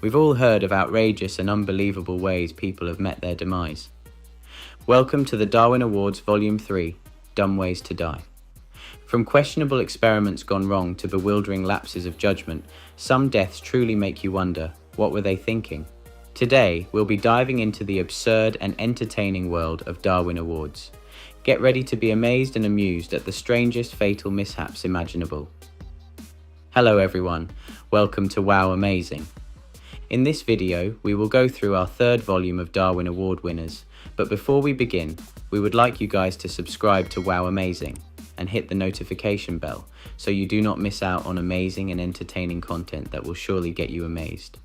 We've all heard of outrageous and unbelievable ways people have met their demise. Welcome to the Darwin Awards Volume 3, Dumb Ways to Die. From questionable experiments gone wrong to bewildering lapses of judgment, some deaths truly make you wonder, what were they thinking? Today, we'll be diving into the absurd and entertaining world of Darwin Awards. Get ready to be amazed and amused at the strangest fatal mishaps imaginable. Hello everyone, welcome to Wow Amazing. In this video, we will go through our third volume of Darwin Award winners, but before we begin, we would like you guys to subscribe to Wow Amazing and hit the notification bell so you do not miss out on amazing and entertaining content that will surely get you amazed.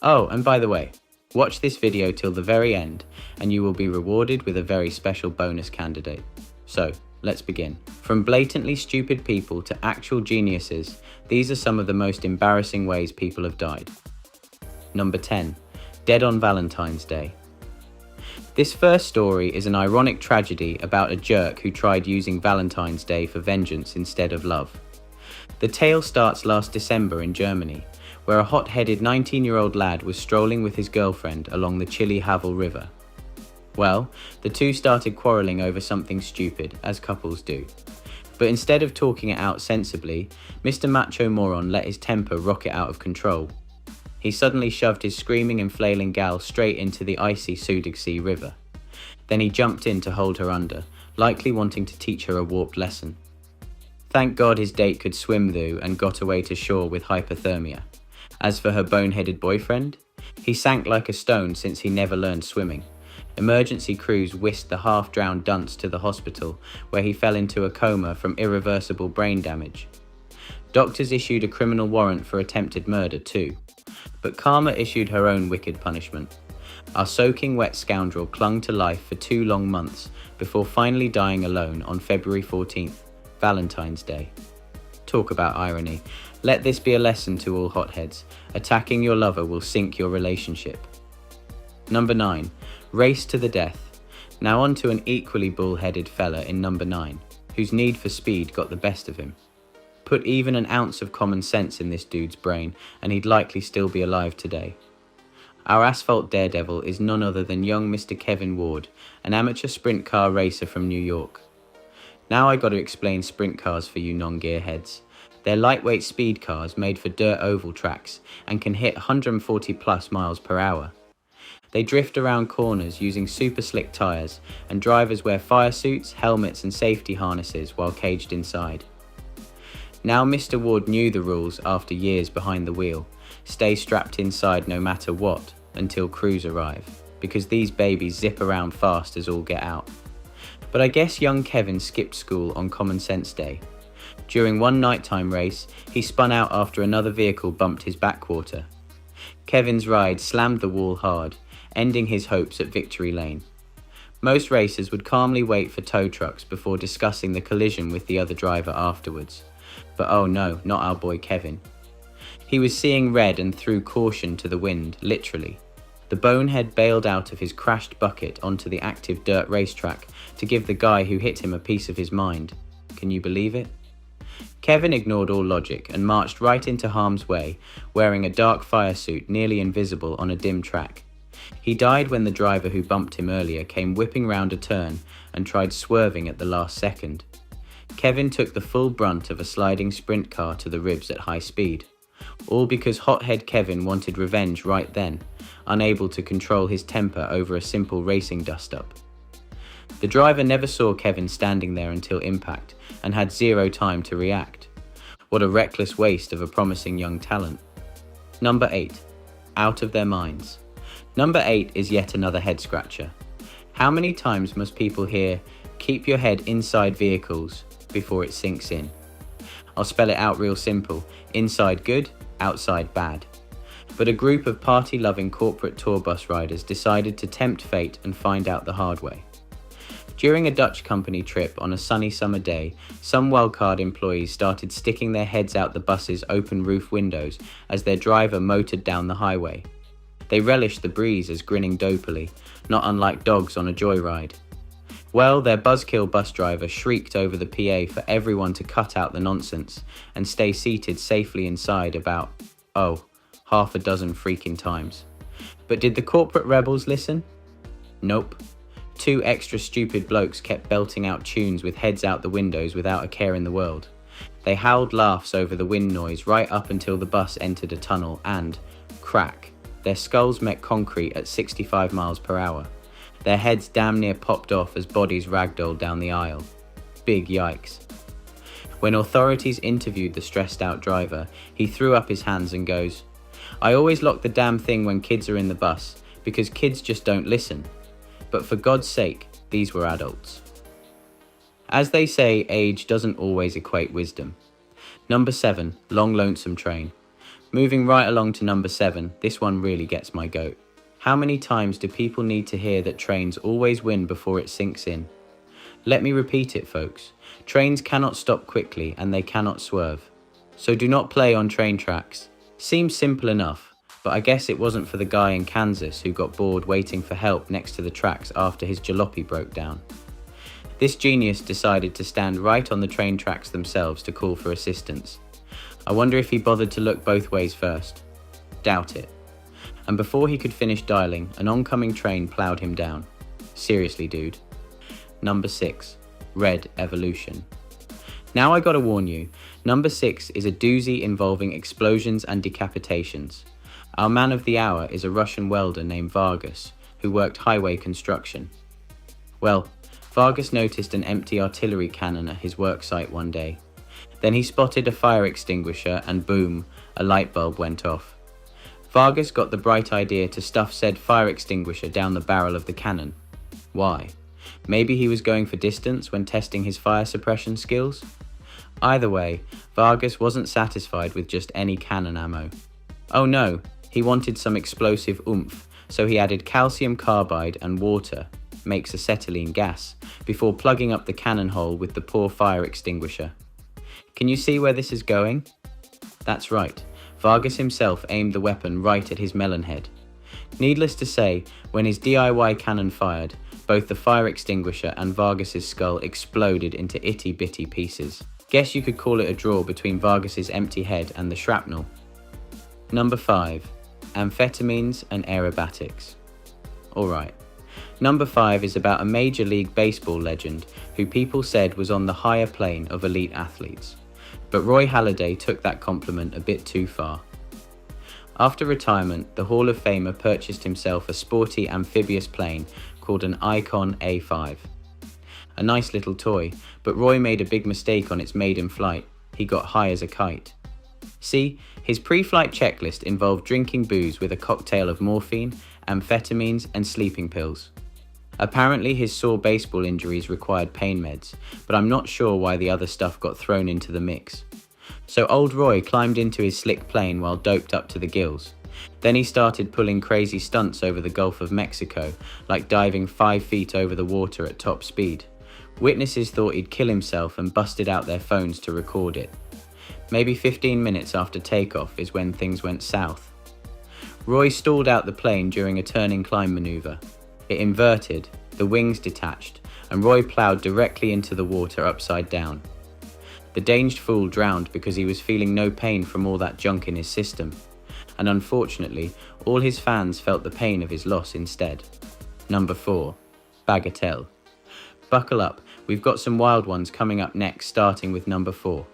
Oh, and by the way, watch this video till the very end and you will be rewarded with a very special bonus candidate. So, let's begin. From blatantly stupid people to actual geniuses, these are some of the most embarrassing ways people have died. Number 10. Dead on Valentine's Day. This first story is an ironic tragedy about a jerk who tried using Valentine's Day for vengeance instead of love. The tale starts last December in Germany, where a hot-headed 19-year-old lad was strolling with his girlfriend along the chilly Havel River. Well, the two started quarrelling over something stupid, as couples do. But instead of talking it out sensibly, Mr. Macho Moron let his temper rocket out of control. He suddenly shoved his screaming and flailing gal straight into the icy Sudigsee River. Then he jumped in to hold her under, likely wanting to teach her a warped lesson. Thank God his date could swim though and got away to shore with hypothermia. As for her boneheaded boyfriend, he sank like a stone since he never learned swimming. Emergency crews whisked the half-drowned dunce to the hospital, where he fell into a coma from irreversible brain damage. Doctors issued a criminal warrant for attempted murder too. But karma issued her own wicked punishment. Our soaking wet scoundrel clung to life for 2 long months before finally dying alone on February 14th, Valentine's Day. Talk about irony. Let this be a lesson to all hotheads. Attacking your lover will sink your relationship. Number 9. Race to the death. Now on to an equally bull-headed fella in number 9, whose need for speed got the best of him. Put even an ounce of common sense in this dude's brain and he'd likely still be alive today. Our asphalt daredevil is none other than young Mr. Kevin Ward, an amateur sprint car racer from New York. Now I got to explain sprint cars for you non-gearheads. They're lightweight speed cars made for dirt oval tracks and can hit 140 plus miles per hour. They drift around corners using super slick tyres and drivers wear fire suits, helmets and safety harnesses while caged inside. Now Mr. Ward knew the rules after years behind the wheel. Stay strapped inside no matter what until crews arrive, because these babies zip around fast as all get out. But I guess young Kevin skipped school on Common Sense Day. During one nighttime race, he spun out after another vehicle bumped his backwater. Kevin's ride slammed the wall hard, ending his hopes at victory lane. Most racers would calmly wait for tow trucks before discussing the collision with the other driver afterwards. But oh no, not our boy Kevin. He was seeing red and threw caution to the wind, literally. The bonehead bailed out of his crashed bucket onto the active dirt racetrack to give the guy who hit him a piece of his mind. Can you believe it? Kevin ignored all logic and marched right into harm's way, wearing a dark fire suit nearly invisible on a dim track. He died when the driver who bumped him earlier came whipping round a turn and tried swerving at the last second. Kevin took the full brunt of a sliding sprint car to the ribs at high speed. All because hothead Kevin wanted revenge right then, unable to control his temper over a simple racing dust-up. The driver never saw Kevin standing there until impact and had zero time to react. What a reckless waste of a promising young talent. Number 8. Out of their minds. Number 8 is yet another head-scratcher. How many times must people hear, "Keep your head inside vehicles," before it sinks in? I'll spell it out real simple. Inside good, outside bad. But a group of party-loving corporate tour bus riders decided to tempt fate and find out the hard way. During a Dutch company trip on a sunny summer day, some wildcard employees started sticking their heads out the bus's open roof windows as their driver motored down the highway. They relished the breeze as grinning dopily, not unlike dogs on a joyride. Well, their buzzkill bus driver shrieked over the PA for everyone to cut out the nonsense and stay seated safely inside about, half a dozen freaking times. But did the corporate rebels listen? Nope. Two extra stupid blokes kept belting out tunes with heads out the windows without a care in the world. They howled laughs over the wind noise right up until the bus entered a tunnel and, crack, their skulls met concrete at 65 miles per hour. Their heads damn near popped off as bodies ragdolled down the aisle. Big yikes. When authorities interviewed the stressed out driver, he threw up his hands and goes, "I always lock the damn thing when kids are in the bus, because kids just don't listen. But for God's sake, these were adults." As they say, age doesn't always equate wisdom. Number 7, long lonesome train. Moving right along to number 7, this one really gets my goat. How many times do people need to hear that trains always win before it sinks in? Let me repeat it, folks. Trains cannot stop quickly and they cannot swerve. So do not play on train tracks. Seems simple enough, but I guess it wasn't for the guy in Kansas who got bored waiting for help next to the tracks after his jalopy broke down. This genius decided to stand right on the train tracks themselves to call for assistance. I wonder if he bothered to look both ways first. Doubt it. And before he could finish dialing, an oncoming train ploughed him down. Seriously, dude. Number 6, red evolution. Now I gotta warn you, number 6 is a doozy involving explosions and decapitations. Our man of the hour is a Russian welder named Vargas, who worked highway construction. Well, Vargas noticed an empty artillery cannon at his work site one day. Then he spotted a fire extinguisher and boom, a light bulb went off. Vargas got the bright idea to stuff said fire extinguisher down the barrel of the cannon. Why? Maybe he was going for distance when testing his fire suppression skills? Either way, Vargas wasn't satisfied with just any cannon ammo. Oh no, he wanted some explosive oomph, so he added calcium carbide and water, makes acetylene gas, before plugging up the cannon hole with the poor fire extinguisher. Can you see where this is going? That's right, Vargas himself aimed the weapon right at his melon head. Needless to say, when his DIY cannon fired, both the fire extinguisher and Vargas's skull exploded into itty-bitty pieces. Guess you could call it a draw between Vargas's empty head and the shrapnel. Number 5, amphetamines and aerobatics. Alright. Number 5 is about a Major League Baseball legend who people said was on the higher plane of elite athletes. But Roy Halladay took that compliment a bit too far. After retirement, the Hall of Famer purchased himself a sporty amphibious plane called an Icon A5. A nice little toy, but Roy made a big mistake on its maiden flight. He got high as a kite. See, his pre-flight checklist involved drinking booze with a cocktail of morphine, amphetamines, and sleeping pills. Apparently his sore baseball injuries required pain meds, but I'm not sure why the other stuff got thrown into the mix. So old Roy climbed into his slick plane while doped up to the gills. Then he started pulling crazy stunts over the Gulf of Mexico, like diving 5 feet over the water at top speed. Witnesses thought he'd kill himself and busted out their phones to record it. Maybe 15 minutes after takeoff is when things went south. Roy stalled out the plane during a turning climb maneuver. It inverted, the wings detached, and Roy ploughed directly into the water upside down. The danged fool drowned because he was feeling no pain from all that junk in his system. And unfortunately, all his fans felt the pain of his loss instead. Number 4, bagatelle. Buckle up, we've got some wild ones coming up next, starting with number 4.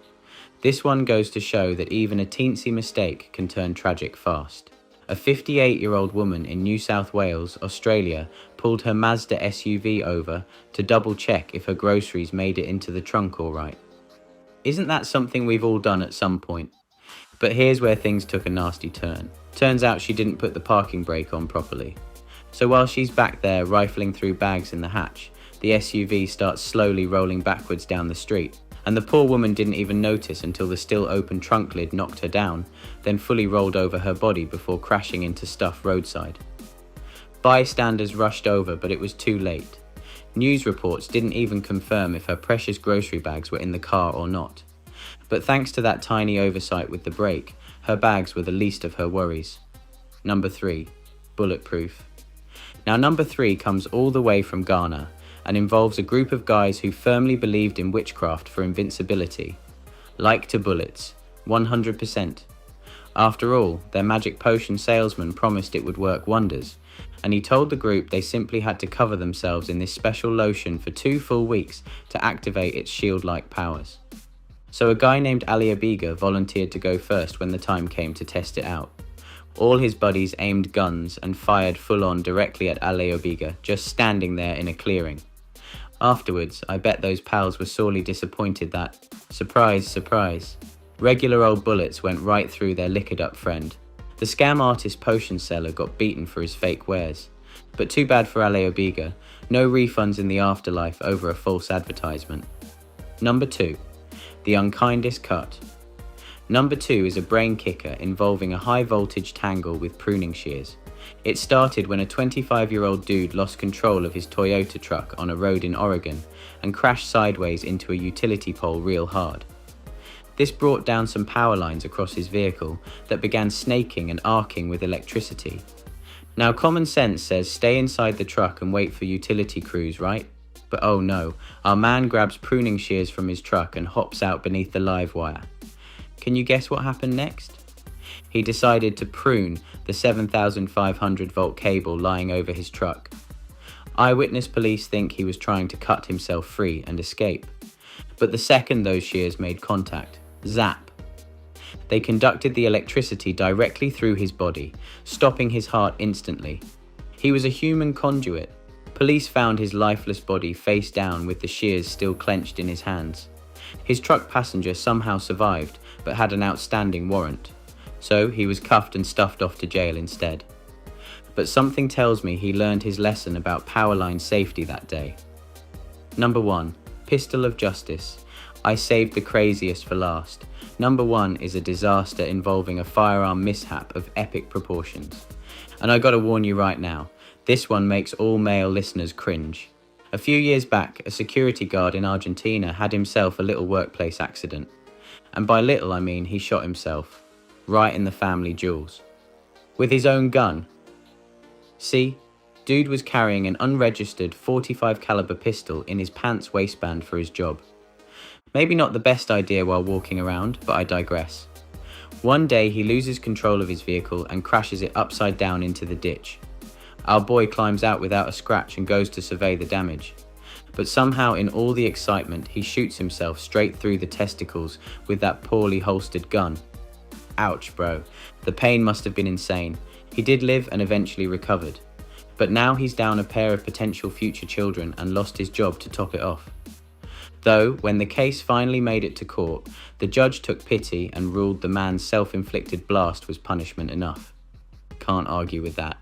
This one goes to show that even a teensy mistake can turn tragic fast. A 58-year-old woman in New South Wales, Australia, pulled her Mazda SUV over to double check if her groceries made it into the trunk all right. Isn't that something we've all done at some point? But here's where things took a nasty turn. Turns out she didn't put the parking brake on properly. So while she's back there rifling through bags in the hatch, the SUV starts slowly rolling backwards down the street. And the poor woman didn't even notice until the still open trunk lid knocked her down, then fully rolled over her body before crashing into stuff roadside. Bystanders rushed over, but it was too late. News reports didn't even confirm if her precious grocery bags were in the car or not. But thanks to that tiny oversight with the brake, her bags were the least of her worries. Number 3, bulletproof. Now number 3 comes all the way from Ghana and involves a group of guys who firmly believed in witchcraft for invincibility. Like to bullets, 100%. After all, their magic potion salesman promised it would work wonders, and he told the group they simply had to cover themselves in this special lotion for 2 full weeks to activate its shield-like powers. So a guy named Aerobatics volunteered to go first when the time came to test it out. All his buddies aimed guns and fired full-on directly at Aerobatics, just standing there in a clearing. Afterwards, I bet those pals were sorely disappointed that, surprise, surprise, regular old bullets went right through their liquored-up friend. The scam artist potion seller got beaten for his fake wares. But too bad for Aerobatics, no refunds in the afterlife over a false advertisement. Number 2. The unkindest cut. Number 2 is a brain kicker involving a high-voltage tangle with pruning shears. It started when a 25-year-old dude lost control of his Toyota truck on a road in Oregon and crashed sideways into a utility pole real hard. This brought down some power lines across his vehicle that began snaking and arcing with electricity. Now, common sense says stay inside the truck and wait for utility crews, right? But oh no, our man grabs pruning shears from his truck and hops out beneath the live wire. Can you guess what happened next? He decided to prune the 7,500 volt cable lying over his truck. Eyewitness police think he was trying to cut himself free and escape. But the second those shears made contact, zap! They conducted the electricity directly through his body, stopping his heart instantly. He was a human conduit. Police found his lifeless body face down with the shears still clenched in his hands. His truck passenger somehow survived, but had an outstanding warrant. So he was cuffed and stuffed off to jail instead. But something tells me he learned his lesson about power line safety that day. Number 1. Pistol of Justice. I saved the craziest for last. Number 1 is a disaster involving a firearm mishap of epic proportions. And I gotta warn you right now, this one makes all male listeners cringe. A few years back, a security guard in Argentina had himself a little workplace accident. And by little I mean he shot himself, right in the family jewels. With his own gun. See, dude was carrying an unregistered 45 caliber pistol in his pants waistband for his job. Maybe not the best idea while walking around, but I digress. One day he loses control of his vehicle and crashes it upside down into the ditch. Our boy climbs out without a scratch and goes to survey the damage. But somehow in all the excitement he shoots himself straight through the testicles with that poorly holstered gun. Ouch, bro. The pain must have been insane. He did live and eventually recovered. But now he's down a pair of potential future children and lost his job to top it off. Though, when the case finally made it to court, the judge took pity and ruled the man's self-inflicted blast was punishment enough. Can't argue with that.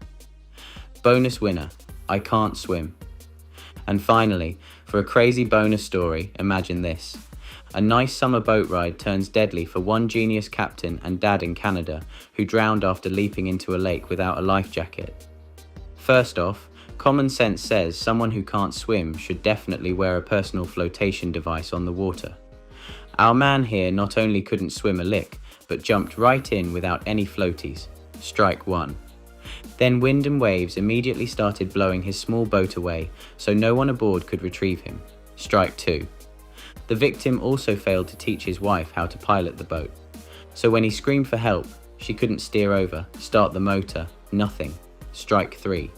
Bonus winner, I can't swim. And finally, for a crazy bonus story, imagine this. A nice summer boat ride turns deadly for one genius captain and dad in Canada who drowned after leaping into a lake without a life jacket. First off, common sense says someone who can't swim should definitely wear a personal flotation device on the water. Our man here not only couldn't swim a lick, but jumped right in without any floaties. Strike 1. Then wind and waves immediately started blowing his small boat away, so no one aboard could retrieve him. Strike 2. The victim also failed to teach his wife how to pilot the boat. So when he screamed for help, she couldn't steer over, start the motor, nothing. Strike 3.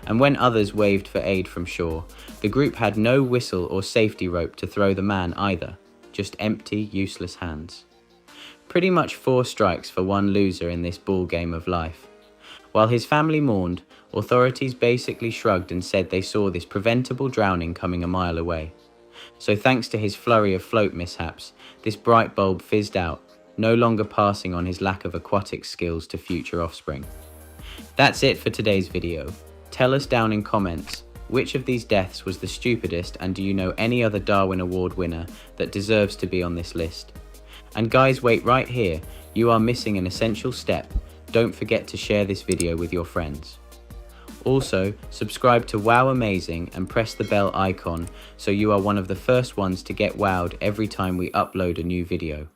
And when others waved for aid from shore, the group had no whistle or safety rope to throw the man either, just empty, useless hands. Pretty much 4 strikes for one loser in this ball game of life. While his family mourned, authorities basically shrugged and said they saw this preventable drowning coming a mile away. So thanks to his flurry of float mishaps, this bright bulb fizzed out, no longer passing on his lack of aquatic skills to future offspring. That's it for today's video. Tell us down in comments, which of these deaths was the stupidest, and do you know any other Darwin Award winner that deserves to be on this list? And guys, wait right here, you are missing an essential step. Don't forget to share this video with your friends. Also, subscribe to Wow Amazing and press the bell icon so you are one of the first ones to get wowed every time we upload a new video.